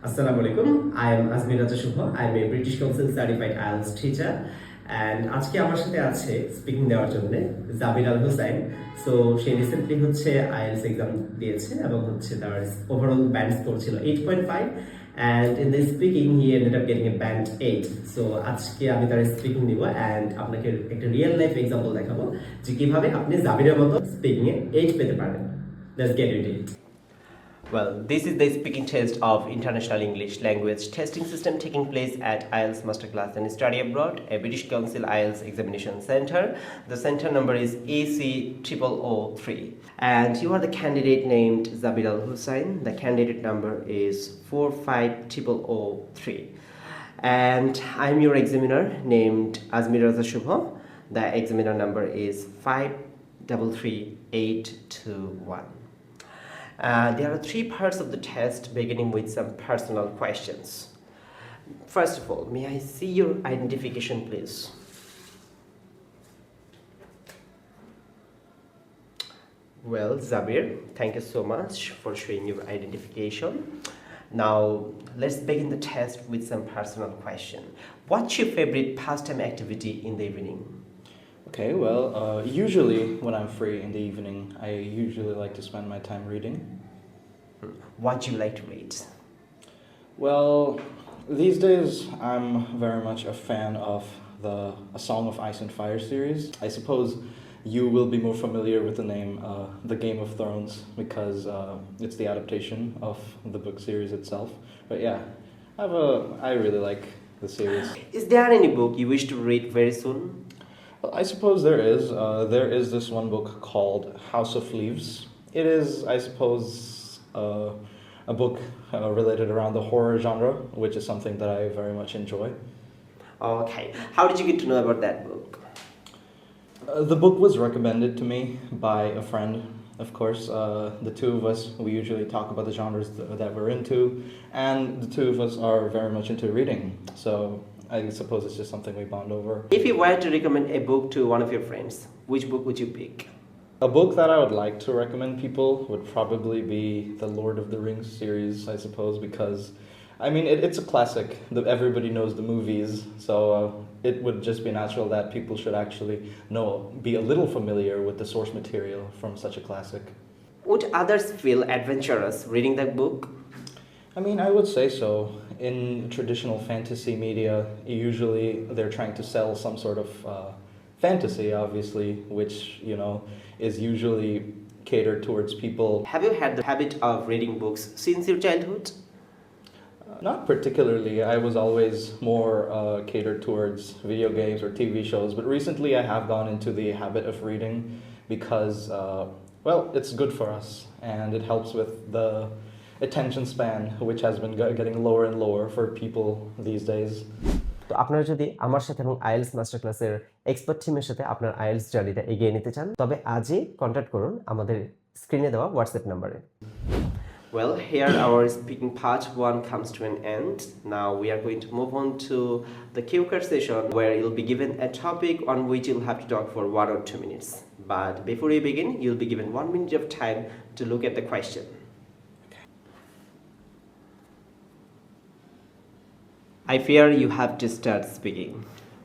Assalamu alaikum. I am Zabir Al Hussain. I am a British Council certified IELTS teacher. And আজকে আমার সাথে আছে speaking দেওয়ার জন্য জাবির আল হুসাইন। সো সে রিসেন্টলি হচ্ছে আইএলটিএস এক্সাম দিয়েছে এবং হচ্ছে তার ওভারঅল ব্যান্ড স্কোর ছিল 8.5 and in the speaking he ended up getting a band 8. So আজকে আমি তার স্পিকিং দিব and আপনাকে একটা রিয়েল লাইফ এক্সাম্পল দেখাবো যে কিভাবে আপনি জাবিরের মতো স্পিকিং এ 8 পেতে পারেন। Let's get into it. Well, this is the speaking test of International English Language Testing System taking place at IELTS Masterclass and Study Abroad, a British Council IELTS Examination Center. The center number is AC003. And you are the candidate named Zabir Al Hussain. The candidate number is 45003. And I'm your examiner named Azmir Raza Shubha. The examiner number is 533821. There are three parts of the test, beginning with some personal questions. First of all, may I see your identification, please? Well, Zabir, thank you so much for showing your identification. Now, let's begin the test with some personal question. What's your favorite pastime activity in the evening? Okay, well, usually when I'm free in the evening, I usually like to spend my time reading. What do you like to read? Well, these days I'm very much a fan of A Song of Ice and Fire series. I suppose you will be more familiar with the name The Game of Thrones because it's the adaptation of the book series itself. But yeah, I really like the series. Is there any book you wish to read very soon? Well, I suppose there is. There is this one book called House of Leaves. It is, I suppose, a book related around the horror genre, which is something that I very much enjoy. Okay. How did you get to know about that book? The book was recommended to me by a friend. Of course, the two of us, we usually talk about the genres that we're into, and the two of us are very much into reading. So I suppose it's just something we bond over. If you were to recommend a book to one of your friends, which book would you pick? A book that I would like to recommend people would probably be the Lord of the Rings series, I suppose, because, I mean, it's a classic. Everybody knows the movies, so it would just be natural that people should actually be a little familiar with the source material from such a classic. Would others feel adventurous reading that book? I mean, I would say so. In traditional fantasy media, usually they're trying to sell some sort of fantasy, obviously, which, is usually catered towards people. Have you had the habit of reading books since your childhood? Not particularly. I was always more catered towards video games or TV shows, but recently I have gone into the habit of reading because, well, it's good for us and it helps with the attention span, which has been getting lower and lower for people these days. তো আপনারা যদি আমার সাথে এবং IELTS master ক্লাসের expert টিমের সাথে আপনার আইএলটিএস জার্নিটা এগিয়ে নিতে চান তবে আজই কন্ট্যাক্ট করুন আমাদের স্ক্রিনে দেওয়া হোয়াটসঅ্যাপ নাম্বারে। Well, here our speaking part 1 comes to an end. Now we are going to move on to the Q&A session where you'll be given a topic on which you'll have to talk for 1 or 2 minutes. But before you begin, you'll be given 1 minute of time to look at the question. I fear you have to start speaking.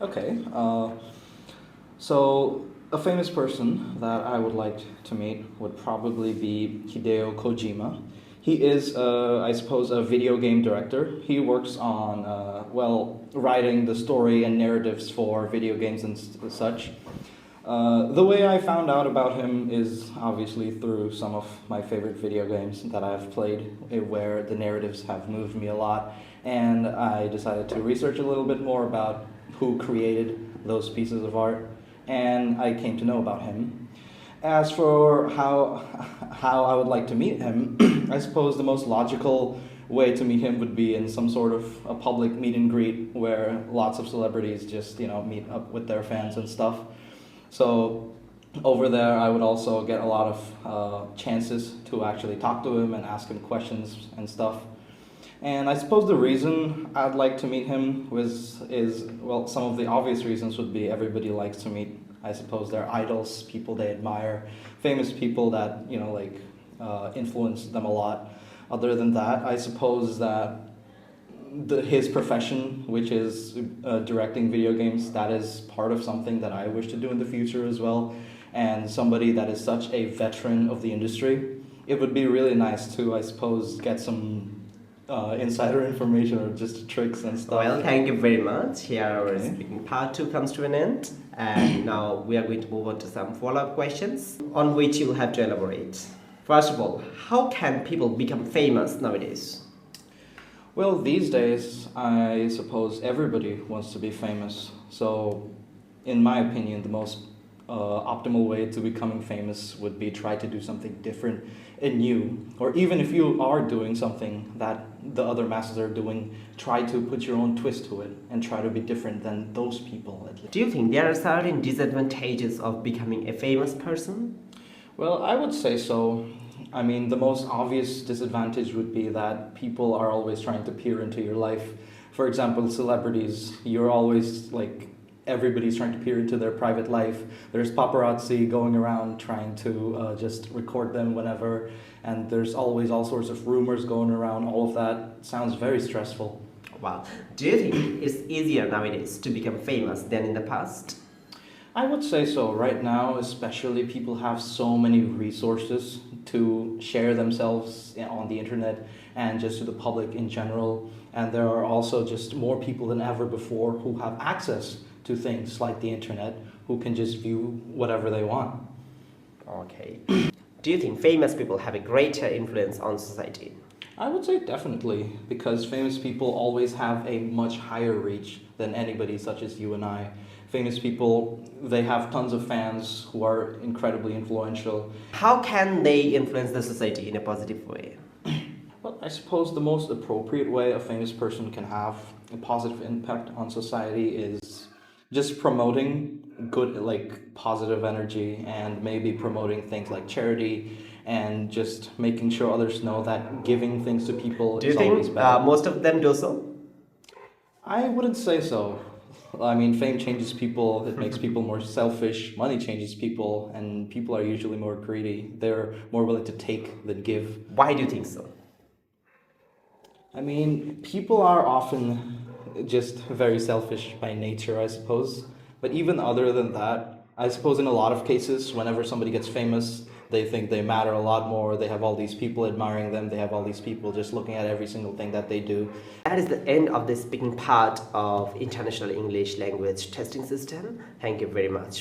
Okay, so a famous person that I would like to meet would probably be Hideo Kojima. He is, I suppose, a video game director. He works on, writing the story and narratives for video games and such. The way I found out about him is obviously through some of my favorite video games that I've played where the narratives have moved me a lot, and I decided to research a little bit more about who created those pieces of art, and I came to know about him. As for how I would like to meet him, I suppose the most logical way to meet him would be in some sort of a public meet and greet where lots of celebrities just, meet up with their fans and stuff. So over there, I would also get a lot of chances to actually talk to him and ask him questions and stuff. And I suppose the reason I'd like to meet him is some of the obvious reasons would be everybody likes to meet, I suppose, their idols, people they admire, famous people that, influence them a lot. Other than that, I suppose that his profession, which is directing video games, that is part of something that I wish to do in the future as well. And somebody that is such a veteran of the industry, it would be really nice to, I suppose, get some insider information or just tricks and stuff. Well, thank you very much. Here our Okay. speaking part 2 comes to an end. And now we are going to move on to some follow-up questions on which you'll have to elaborate. First of all, how can people become famous nowadays? Well, these days, I suppose everybody wants to be famous. So, in my opinion, the most optimal way to becoming famous would be try to do something different and new. Or even if you are doing something that the other masses are doing, try to put your own twist to it and try to be different than those people at least. Do you think there are certain disadvantages of becoming a famous person? Well, I would say so. I mean, the most obvious disadvantage would be that people are always trying to peer into your life. For example, celebrities, you're always like, everybody's trying to peer into their private life. There's paparazzi going around trying to just record them whenever, and there's always all sorts of rumors going around. All of that sounds very stressful. Wow. Do you think it's easier nowadays to become famous than in the past? I would say so. Right now, especially, people have so many resources to share themselves on the internet and just to the public in general. And there are also just more people than ever before who have access to things like the internet, who can just view whatever they want. Okay. Do you think famous people have a greater influence on society? I would say definitely, because famous people always have a much higher reach than anybody such as you and I. Famous people, they have tons of fans who are incredibly influential. How can they influence the society in a positive way? Well, I suppose the most appropriate way a famous person can have a positive impact on society is just promoting good, like positive energy, and maybe promoting things like charity and just making sure others know that giving things to people Do you is always think bad. most of them do so? I wouldn't say so. I mean, fame changes people, it makes people more selfish, money changes people, and people are usually more greedy. They're more willing to take than give. Why do you think so? I mean, people are often just very selfish by nature, I suppose. But even other than that, I suppose in a lot of cases, whenever somebody gets famous, they think they matter a lot more. They have all these people admiring them. They have all these people just looking at every single thing that they do. That is the end of the speaking part of International English Language Testing System. Thank you very much.